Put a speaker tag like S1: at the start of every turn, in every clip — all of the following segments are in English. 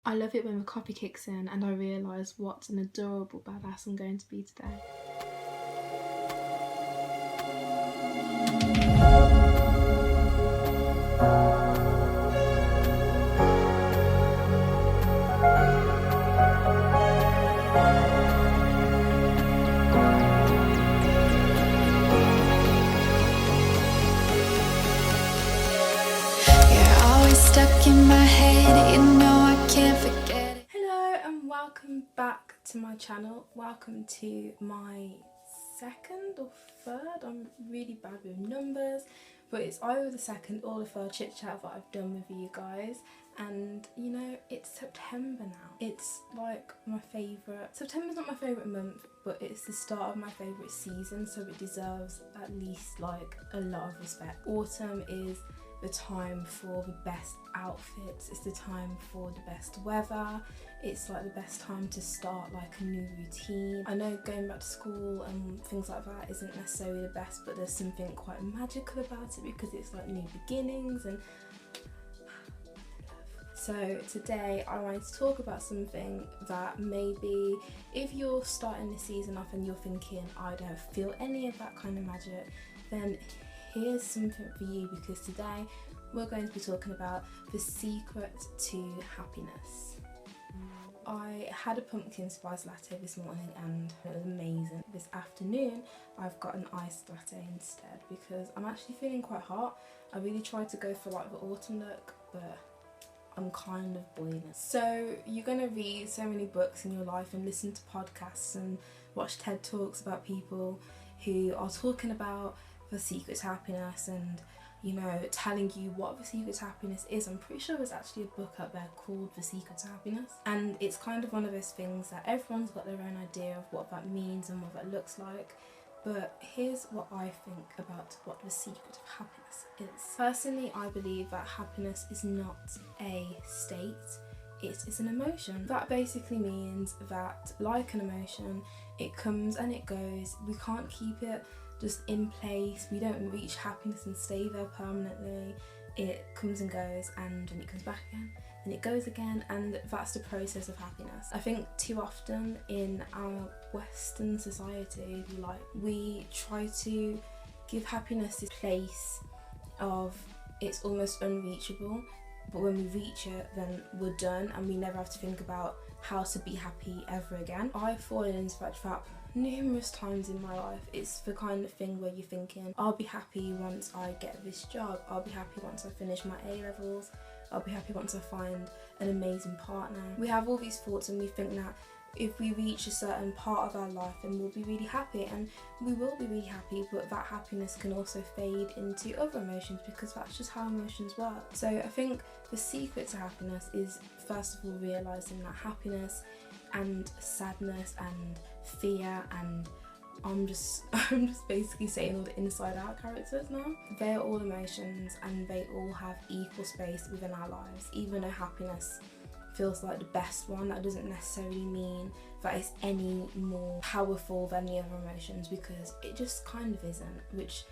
S1: I love it when the coffee kicks in and I realise what an adorable badass I'm going to be today.
S2: You're always stuck in my head, you know I can't forget it.
S1: Hello and welcome back to my channel. Welcome to my second or third, I'm really bad with numbers, but it's either the second or the third chit chat that I've done with you guys. And you know, it's September now. It's like my favourite. September's not my favourite month, but it's the start of my favourite season, so it deserves at least like a lot of respect. Autumn is the time for the best outfits, it's the time for the best weather, it's like the best time to start like a new routine. I know going back to school and things like that isn't necessarily the best, but there's something quite magical about it because it's like new beginnings. And so today I wanted to talk about something that maybe if you're starting the season off and you're thinking I don't feel any of that kind of magic, then here's something for you, because today we're going to be talking about the secret to happiness. I had a pumpkin spice latte this morning and it was amazing. This afternoon I've got an iced latte instead because I'm actually feeling quite hot. I really tried to go for like the autumn look, but I'm kind of boiling. So you're going to read so many books in your life and listen to podcasts and watch TED Talks about people who are talking about the secret to happiness and, you know, telling you what the secret to happiness is. I'm pretty sure there's actually a book out there called The Secret to Happiness, and it's kind of one of those things that everyone's got their own idea of what that means and what that looks like. But here's what I think about what the secret of happiness is. Personally, I believe that happiness is not a state, it is an emotion. That basically means that, like an emotion, it comes and it goes. We can't keep it just in place. We don't reach happiness and stay there permanently. It comes and goes, and then it comes back again, and it goes again, and that's the process of happiness. I think too often in our Western society, we try to give happiness this place of it's almost unreachable, but when we reach it, then we're done and we never have to think about how to be happy ever again. I've fallen into that trap numerous times in my life. It's the kind of thing where you're thinking, I'll be happy once I get this job, I'll be happy once I finish my A-levels, I'll be happy once I find an amazing partner. We have all these thoughts and we think that if we reach a certain part of our life then we'll be really happy, and we will be really happy, but that happiness can also fade into other emotions because that's just how emotions work. So I think the secret to happiness is first of all realising that happiness and sadness and fear and I'm just basically saying all the inside out characters now. They are all emotions and they all have equal space within our lives. Even though happiness feels like the best one, that doesn't necessarily mean that it's any more powerful than the other emotions, because it just kind of isn't, which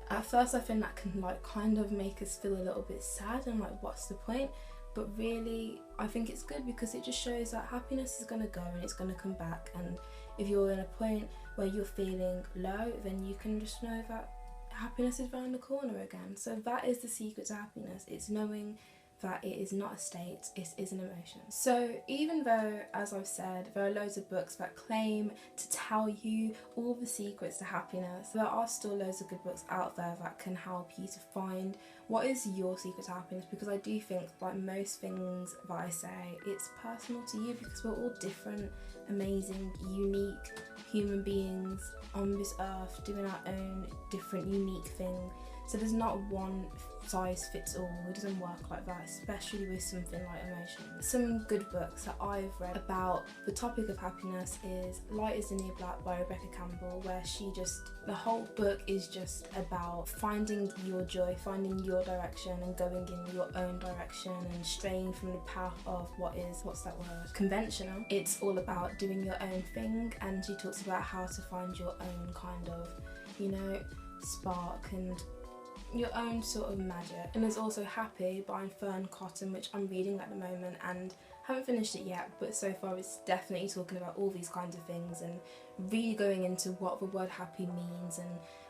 S1: at first I think that can like kind of make us feel a little bit sad and like what's the point. But really, I think it's good because it just shows that happiness is going to go and it's going to come back. And if you're in a point where you're feeling low, then you can just know that happiness is around the corner again. So that is the secret to happiness. It's knowing that it is not a state, it is an emotion. So even though, as I've said, there are loads of books that claim to tell you all the secrets to happiness, there are still loads of good books out there that can help you to find what is your secret to happiness, because I do think, like most things that I say, it's personal to you because we're all different, amazing, unique human beings on this earth doing our own different, unique thing. So there's not one size fits all, it doesn't work like that, especially with something like emotions. Some good books that I've read about the topic of happiness is Light is the New Black by Rebecca Campbell, where the whole book is just about finding your joy, finding your direction and going in your own direction and straying from the path of conventional. It's all about doing your own thing, and she talks about how to find your own kind of, you know, spark and your own sort of magic. And there's also Happy by Fern Cotton, which I'm reading at the moment, and Haven't finished it yet, but so far it's definitely talking about all these kinds of things and really going into what the word happy means and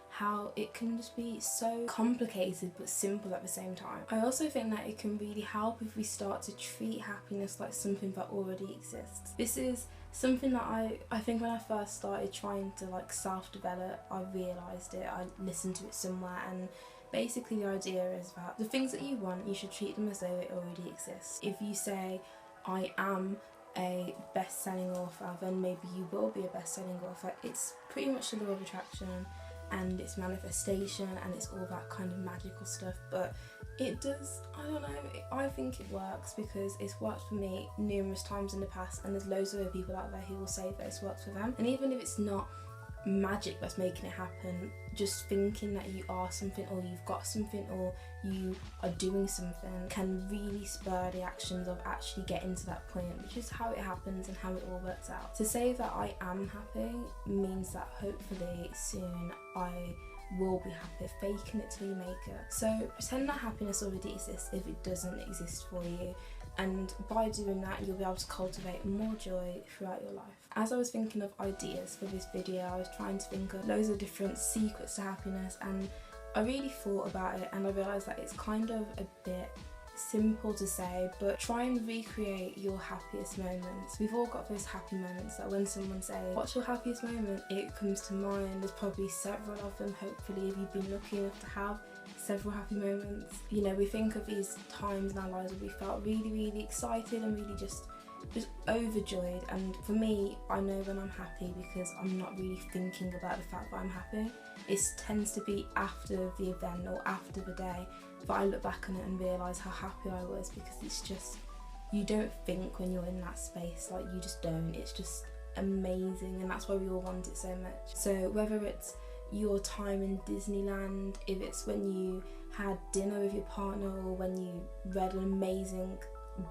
S1: how it can just be so complicated but simple at the same time. I also think that it can really help if we start to treat happiness like something that already exists. This is something that I think when I first started trying to like self-develop, I realised it, I listened to it somewhere, and basically the idea is that the things that you want, you should treat them as though it already exists. If you say, I am a best-selling author, then maybe you will be a best-selling author. It's pretty much the law of attraction and it's manifestation and it's all that kind of magical stuff, but it does, I don't know, I think it works because it's worked for me numerous times in the past, and there's loads of other people out there who will say that it's worked for them. And even if it's not magic that's making it happen, just thinking that you are something or you've got something or you are doing something can really spur the actions of actually getting to that point, which is how it happens and how it all works out. To say that I am happy means that hopefully soon I will be happy. Faking it till you make it. So pretend that happiness already exists if it doesn't exist for you, and by doing that you'll be able to cultivate more joy throughout your life. As I was thinking of ideas for this video, I was trying to think of loads of different secrets to happiness, and I really thought about it and I realised that it's kind of a bit simple to say, but try and recreate your happiest moments. We've all got those happy moments that when someone says, what's your happiest moment? It comes to mind. There's probably several of them, hopefully, if you've been lucky enough to have several happy moments. You know, we think of these times in our lives where we felt really, really excited and really just overjoyed, and for me, I know when I'm happy because I'm not really thinking about the fact that I'm happy. It tends to be after the event or after the day that I look back on it and realise how happy I was, because it's just, you don't think when you're in that space, like you just don't. It's just amazing, and that's why we all want it so much. So whether it's your time in Disneyland, if it's when you had dinner with your partner, or when you read an amazing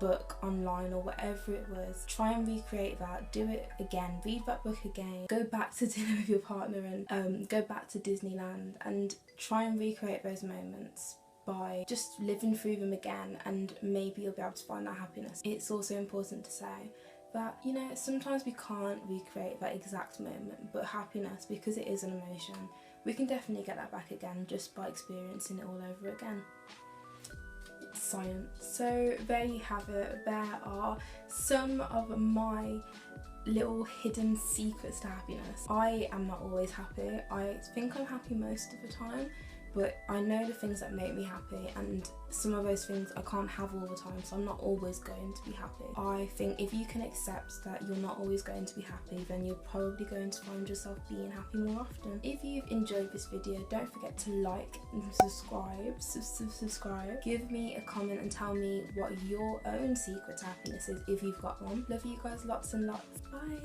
S1: book online, or whatever it was, try and recreate that. Do it again, read that book again, go back to dinner with your partner and go back to Disneyland, and try and recreate those moments by just living through them again, and maybe you'll be able to find that happiness. It's also important to say that, you know, sometimes we can't recreate that exact moment, but happiness, because it is an emotion, we can definitely get that back again just by experiencing it all over again. Science. So there you have it. There are some of my little hidden secrets to happiness. I am not always happy. I think I'm happy most of the time, but I know the things that make me happy, and some of those things I can't have all the time, so I'm not always going to be happy. I think if you can accept that you're not always going to be happy, then you're probably going to find yourself being happy more often. If you've enjoyed this video, don't forget to like and subscribe. Give me a comment and tell me what your own secret to happiness is, if you've got one. Love you guys lots and lots. Bye.